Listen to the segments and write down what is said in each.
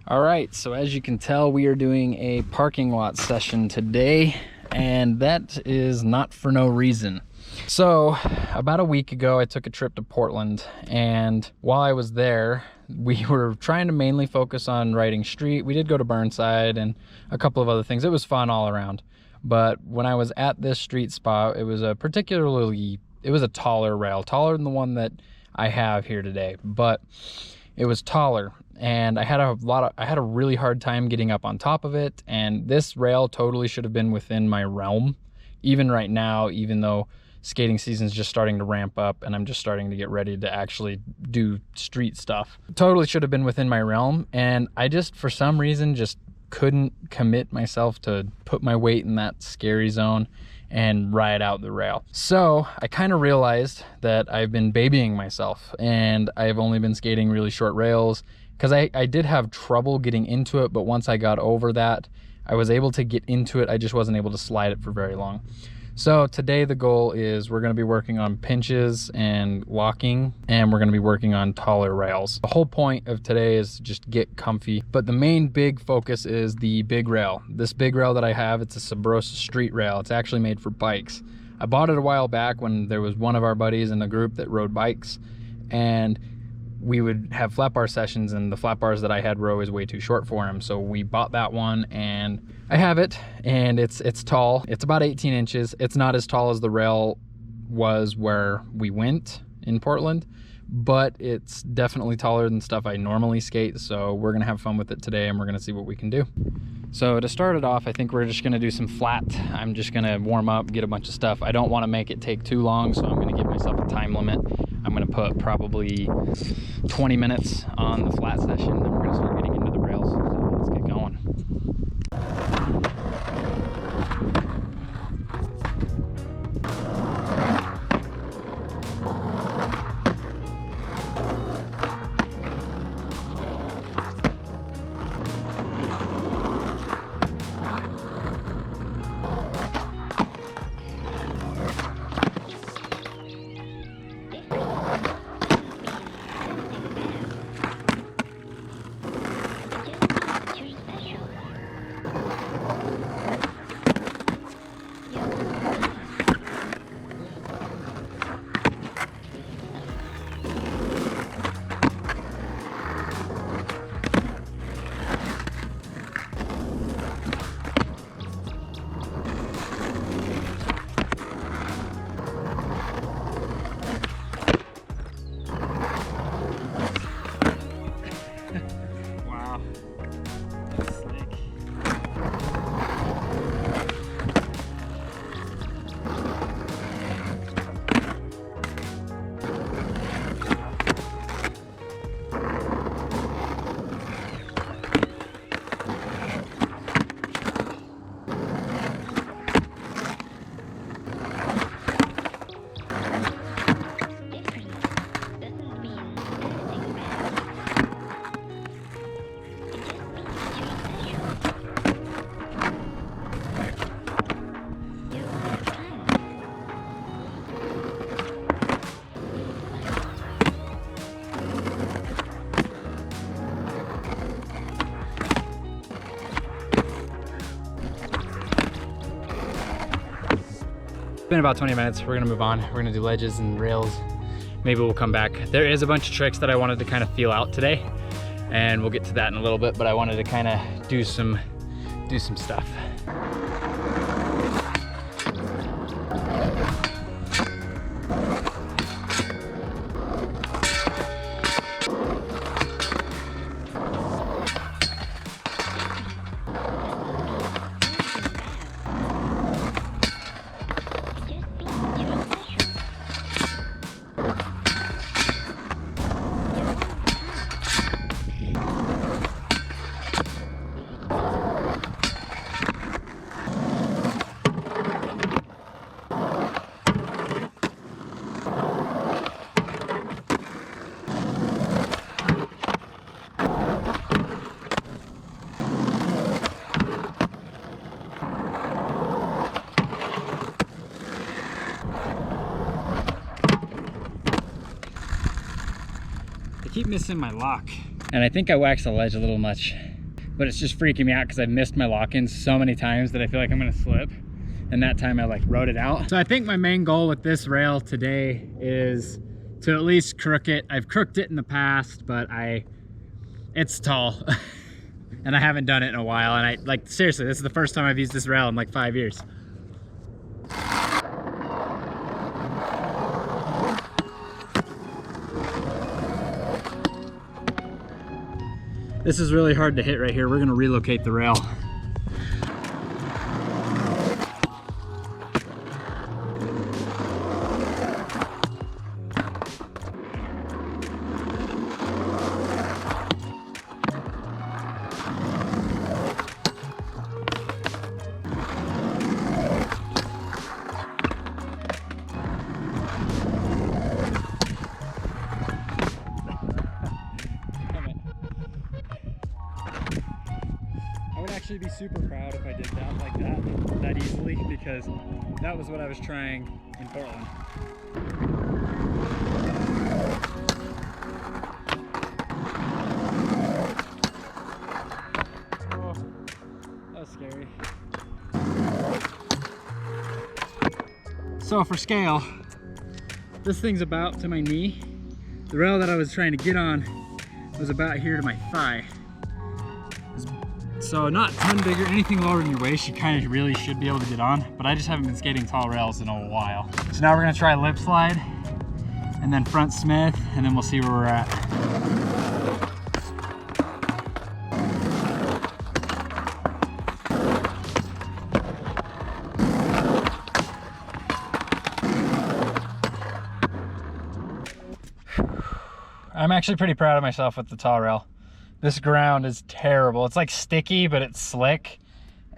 All right, so as you can tell, we are doing a parking lot session today, and that is not for no reason. So about a week ago, I took a trip to Portland, and while I was there, we were trying to mainly focus on riding street. We did go to Burnside and a couple of other things. It was fun all around. But when I was at this street spot, it was a taller rail, taller than the one that I have here today, but it was taller. And I had a really hard time getting up on top of it, and this rail totally should have been within my realm. Even right now, even though skating season's just starting to ramp up and I'm just starting to get ready to actually do street stuff, totally should have been within my realm. And I just, for some reason, just couldn't commit myself to put my weight in that scary zone and ride out the rail. So I kind of realized that I've been babying myself, and I've only been skating really short rails because I did have trouble getting into it, but once I got over that, I was able to get into it. I just wasn't able to slide it for very long. So today the goal is we're going to be working on pinches and locking, and we're going to be working on taller rails. The whole point of today is just get comfy, but the main big focus is the big rail. This big rail that I have, it's a Sabrosa street rail. It's actually made for bikes. I bought it a while back when there was one of our buddies in the group that rode bikes, and we would have flat bar sessions, and the flat bars that I had were always way too short for him. So we bought that one, and I have it, and it's tall. It's about 18 inches. It's not as tall as the rail was where we went in Portland, but it's definitely taller than stuff I normally skate. So we're gonna have fun with it today, and we're gonna see what we can do. So to start it off, I think we're just gonna do some flat. I'm just gonna warm up, get a bunch of stuff. I don't wanna make it take too long, so I'm gonna give myself a time limit. I'm gonna put probably 20 minutes on the flat session, then we're gonna start getting into the rails. So let's get going. It's been about 20 minutes. We're gonna move on. We're gonna do ledges and rails. Maybe we'll come back. There is a bunch of tricks that I wanted to kind of feel out today, and we'll get to that in a little bit, but I wanted to kind of do some stuff. I keep missing my lock. And I think I waxed the ledge a little much. but it's just freaking me out because I've missed my lock-ins so many times that I feel like I'm gonna slip. And that time I like rode it out. So I think my main goal with this rail today is to at least crook it. I've crooked it in the past, but it's tall and I haven't done it in a while. And like, seriously, this is the first time I've used this rail in like 5 years. This is really hard to hit right here. We're gonna relocate the rail. Actually be super proud if I did that like that easily, because that was what I was trying in Portland. Oh, that was scary. So for scale, this thing's about to my knee. The rail that I was trying to get on was about here to my thigh. So not a ton bigger, anything lower than your waist, you kind of really should be able to get on, but I just haven't been skating tall rails in a while. So now we're gonna try lip slide, and then front Smith, and then we'll see where we're at. I'm actually pretty proud of myself with the tall rail. This ground is terrible. It's like sticky, but it's slick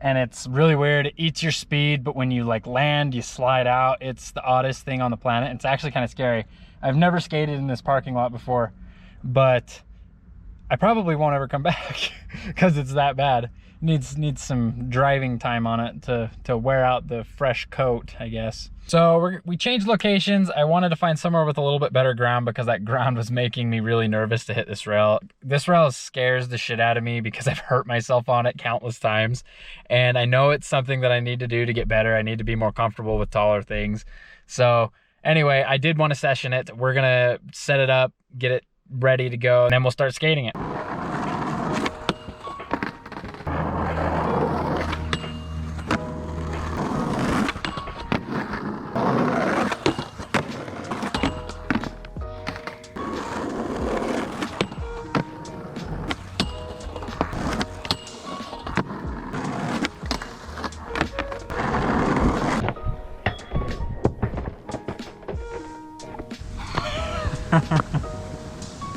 and it's really weird. It eats your speed, but when you like land, you slide out. It's the oddest thing on the planet. It's actually kind of scary. I've never skated in this parking lot before, but I probably won't ever come back because it's that bad. Needs some driving time on it to wear out the fresh coat, I guess. So we changed locations. I wanted to find somewhere with a little bit better ground because that ground was making me really nervous to hit this rail. This rail scares the shit out of me because I've hurt myself on it countless times. And I know it's something that I need to do to get better. I need to be more comfortable with taller things. So anyway, I did want to session it. We're gonna set it up, get it ready to go, and then we'll start skating it.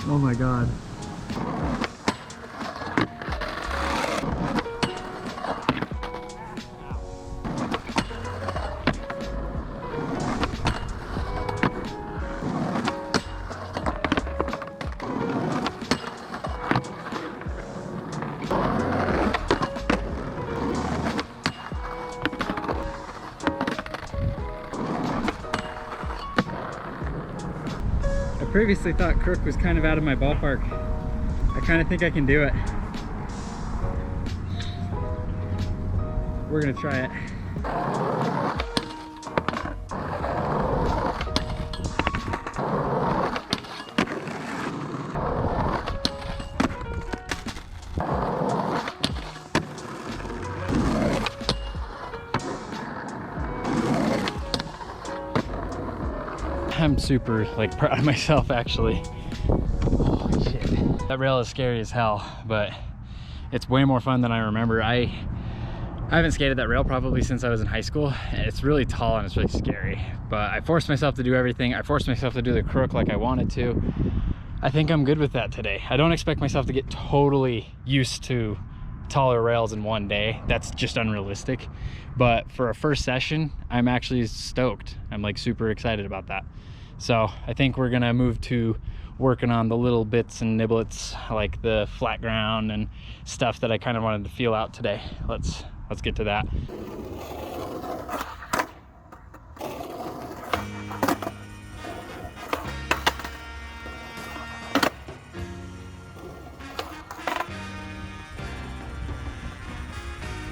Oh my God. I previously thought crook was kind of out of my ballpark. I kind of think I can do it. We're gonna try it. I'm super like proud of myself actually. Holy shit. That rail is scary as hell, but it's way more fun than I remember. I haven't skated that rail probably since I was in high school. It's really tall and it's really scary, but I forced myself to do everything. I forced myself to do the crook like I wanted to. I think I'm good with that today. I don't expect myself to get totally used to taller rails in one day. That's just unrealistic. But for a first session, I'm actually stoked. I'm like super excited about that. So I think we're gonna move to working on the little bits and niblets, like the flat ground and stuff that I kind of wanted to feel out today. Let's get to that.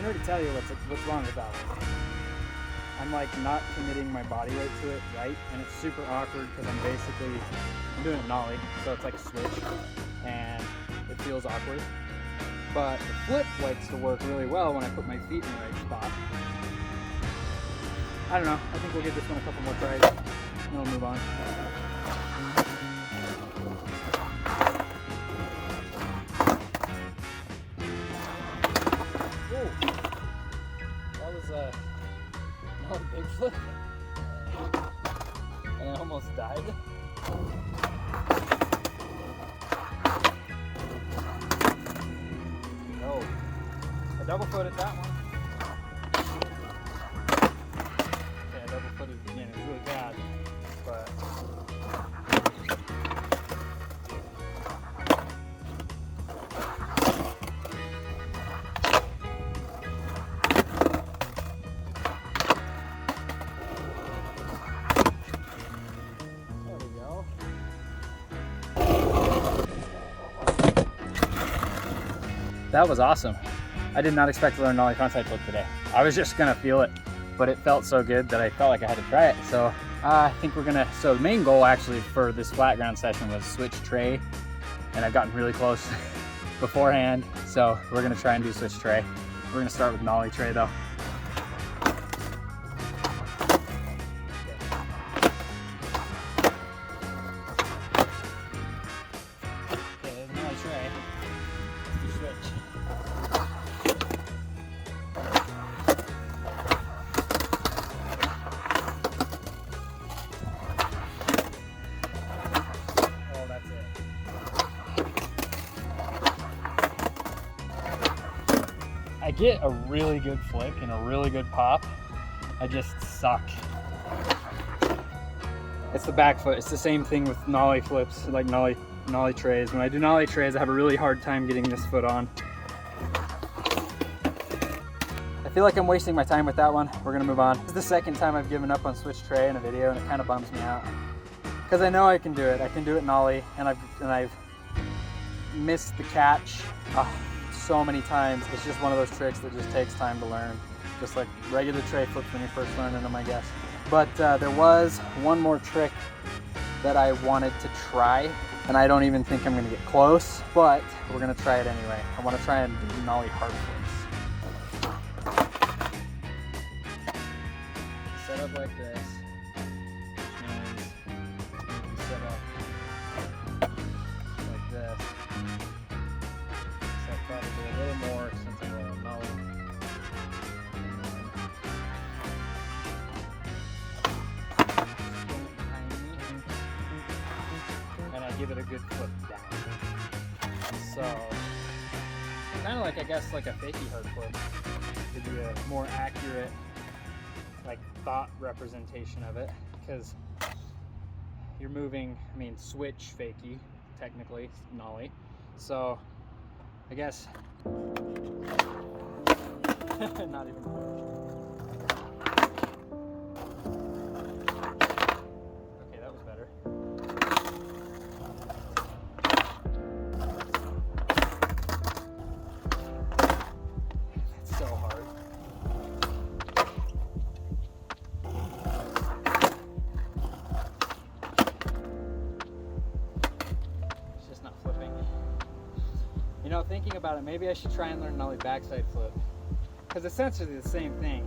can already tell you what's wrong with that one. I'm like not committing my body weight to it right, and it's super awkward because I'm doing a nollie, so it's like a switch, and it feels awkward. But the flip likes to work really well when I put my feet in the right spot. I don't know, I think we'll give this one a couple more tries, and then we'll move on. That was not a big flip, and I almost died. No, I double footed that one. Okay, I double footed it again. It was really bad, but that was awesome. I did not expect to learn nollie frontside flip today. I was just gonna feel it, but it felt so good that I felt like I had to try it. So I think so the main goal actually for this flat ground session was switch tray, and I've gotten really close beforehand. So we're gonna try and do switch tray. We're gonna start with nollie tray though. I get a really good flick and a really good pop. I just suck. It's the back foot. It's the same thing with nollie flips, like nollie trays. When I do nollie trays, I have a really hard time getting this foot on. I feel like I'm wasting my time with that one. We're gonna move on. This is the second time I've given up on switch tray in a video, and it kind of bums me out. Because I know I can do it. I can do it nollie, and I've missed the catch so many times. It's just one of those tricks that just takes time to learn. Just like regular tray flips when you're first learning them, I guess. But there was one more trick that I wanted to try, and I don't even think I'm gonna get close, but we're gonna try it anyway. I wanna try and do nollie hard flips. Set up like this, which means you set up like this. Except probably a little more since I'm rolling a nollie. And I give it a good foot down. So, kind of like, I guess, like a fakie hard flip. To be a more accurate, like, thought representation of it. Because you're moving, I mean, switch fakie, technically, nollie. So, I guess, not even close. Okay, that was better. It's so hard. It's just not flipping. You know, thinking about it, maybe I should try and learn nollie backside flip. Because essentially the same thing.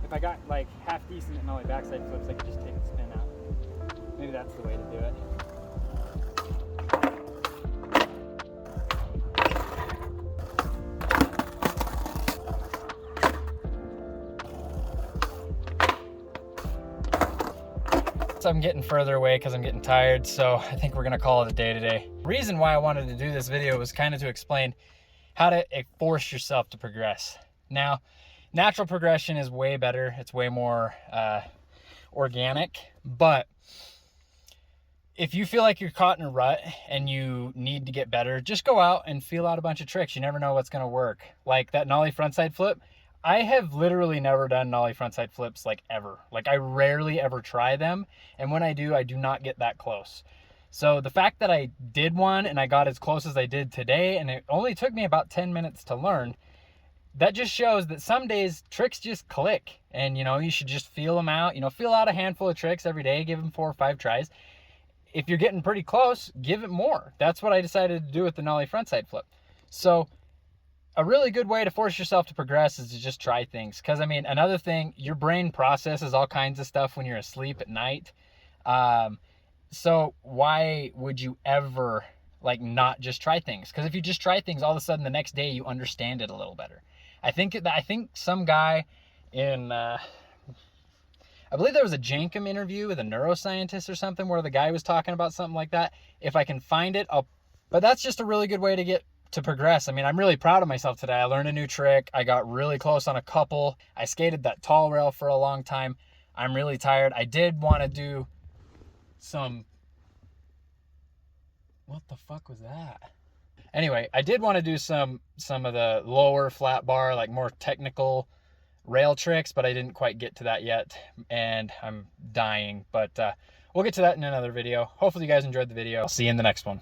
If I got like half decent at nollie backside flips, I could just take the spin out. Maybe that's the way to do it. So I'm getting further away because I'm getting tired, so I think we're gonna call it a day today. The reason why I wanted to do this video was kind of to explain how to force yourself to progress. Now, natural progression is way better. It's way more organic, but if you feel like you're caught in a rut and you need to get better, just go out and feel out a bunch of tricks. You never know what's gonna work. Like that nollie frontside flip, I have literally never done nollie frontside flips like ever. Like I rarely ever try them. And when I do not get that close. So the fact that I did one and I got as close as I did today, and it only took me about 10 minutes to learn, that just shows that some days tricks just click, and you know, you should just feel them out. You know, feel out a handful of tricks every day, give them 4 or 5 tries. If you're getting pretty close, give it more. That's what I decided to do with the nollie frontside flip. So a really good way to force yourself to progress is to just try things. Because I mean, another thing, your brain processes all kinds of stuff when you're asleep at night. So why would you ever like not just try things? Because if you just try things, all of a sudden the next day you understand it a little better. I think some guy in I believe there was a Jankum interview with a neuroscientist or something where the guy was talking about something like that. If I can find it, but that's just a really good way to get to progress. I mean, I'm really proud of myself today. I learned a new trick. I got really close on a couple. I skated that tall rail for a long time. I'm really tired. I did want to do some, what the fuck was that? Anyway, I did want to do some of the lower flat bar, like more technical rail tricks, but I didn't quite get to that yet, and I'm dying. But we'll get to that in another video. Hopefully you guys enjoyed the video. I'll see you in the next one.